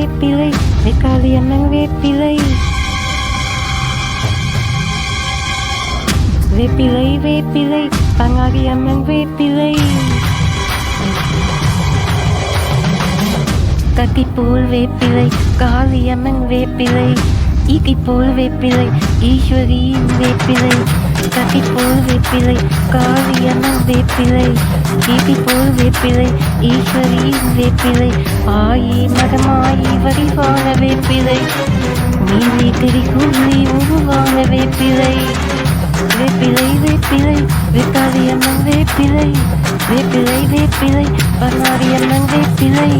வேப்பிலை வெக்காளி அம்மன் வேப்பிலை வேப்பிலை வேப்பிலை பங்காளி அம்மன் வேப்பிலை கத்திப்போல் வேப்பிலை காளியம்மன் வேப்பிலை ஈக்கிப்போல் வேப்பிலை ஈஸ்வரியின் வேப்பிலை கத்திப்போல் வேப்பிலை காளியம்மன் வேப்பிலை ஈக்கிப்போல் வேப்பிலை ஈஸ்வரியின் வேப்பிலை ஆயி மகமாயி வடிவான வேப்பிலை நீலி திரிகுள்ளி உருவான வேப்பிலை வேப்பிலை வேப்பிலை வெக்காளியம்மன் வேப்பிலை வேப்பிலை வேப்பிலை பங்காளியம்மன் வேப்பிலை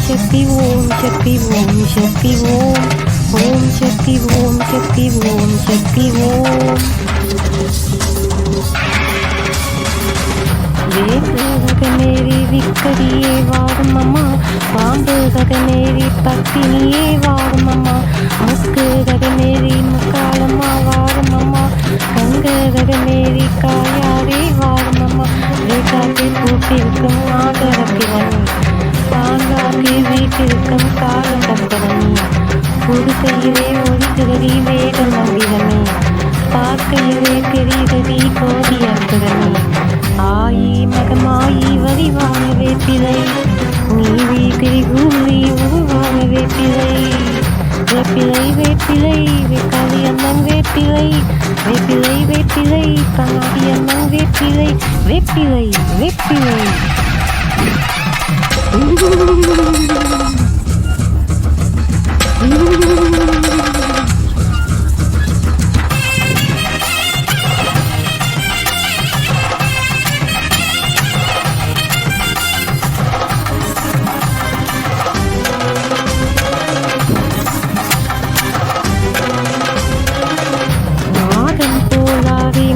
शक्ति ओम शक्ति ओम शक्ति ओम ओम शक्ति ओम शक्ति ओम शक्ति ओम वेद मेरी विकरिये वार ममा पांब मेरी पत्निये वार ममा मुस्क मेरी मुकालमा वार ममा कंग मेरी कायारे वार ममा रेखा के पूर्तिरुक्कम आदरक्किरनी பாங்காக்கி வீட்டிற்கும் காலம் தக்கவனி புதுக்கையிலே ஒளிக்கிறதி வேத மந்திரமே பார்க்கையிலே தெரிகிறதி கோதி அற்புதமே ஆயி மகமாயி வடிவான வேப்பிலை நீவி திரிகூலி உருவான வேப்பிலை வேப்பிலை வேப்பிலை வெக்காளி அம்மன் வேப்பிலை வேப்பிலை வேப்பிலை பங்காளி அம்மன் வேப்பிலை வேப்பிலை வேப்பிலை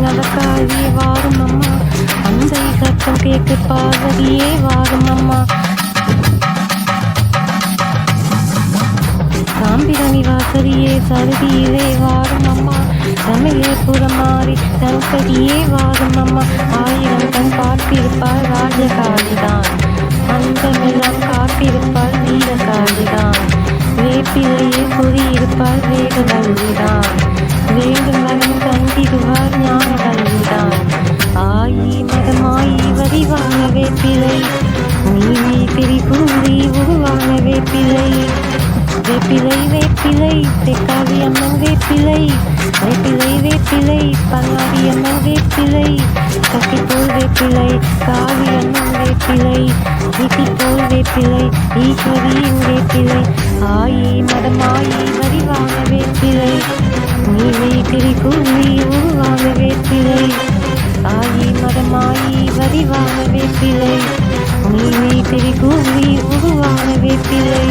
நடக்காதே வாரும் அம்மா அந்தை சத்தம் கேட்டு பார்வதியே வாரும் அம்மா சாம்பிரணி வாசரியே சருதியிலே வாரும் அம்மா சமயபுரம் மாறி சௌகரியே வாரும் அம்மா ஆயிரம் கண் பார்த்திருப்பாள் ராஜகாளிதான் அந்தமெல்லாம் காத்திருப்பாள் வீரகாளிதான் வேப்பிலையே குறியிருப்பாள் வேகவல்லிதான் வேண்டும் மகன் தந்திடுவார் ஞான கல்விதான் ஆயி மகமாயி வடிவான வேப்பிலை நீவி திரிகூலி உருவான வேப்பிலை வேப்பிலை வேப்பிலை வெக்காளி அம்மன் வேப்பிலை வேப்பிலை வேப்பிலை பங்காளி அம்மன் வேப்பிலை கத்திப்போல் வேப்பிலை காளி அம்மன் வேப்பிலை ஈக்கிப்போல் வேப்பிலை ஈஸ்வரியின் வேப்பிலை ஆயி மதமாயி வடிவான வேப்பிலை நீவி திரிகூலி உருவான வேப்பிலை ஆயி மதமாயி வடிவான வேப்பிலை நீவி திரிகூலி உருவான வேப்பிலை